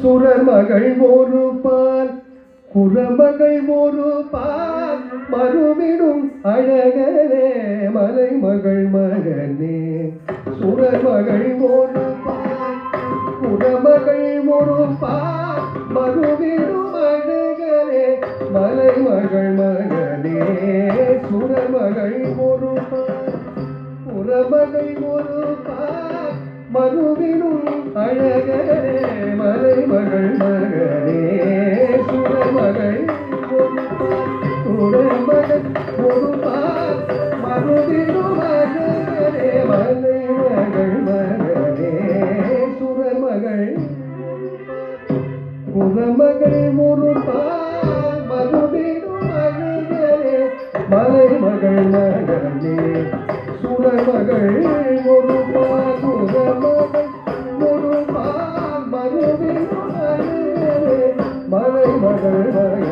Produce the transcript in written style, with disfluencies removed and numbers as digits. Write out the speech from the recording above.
சுரமகள் ஒரு பால் குரமகள் ஒரு பால் மறுவிடும் அழகனே மலைமகள் மகனே சுரமகள் ஒரு பால் குரமகள் ஒரு பால் மறுவிடும் அழகனே மலைமகள் மகனே சுரமகள் ஒரு பால் குரமகள் ஒரு பால் மறுவிடும் அழகனே மலைமகள் மகனே சுரமகள் குரமகள் ஒரு பால் மறுவிடும் அழகனே மலைமகள் மகனே சுரமகள் குரமகள் ஒரு பால் மறுவிடும் அழகனே மலைமகள் மகனே சுரமகள் ஒரு பால் குரமகள் ஒரு பால் மறுவிடும் அழகனே மலைமகள் மகனே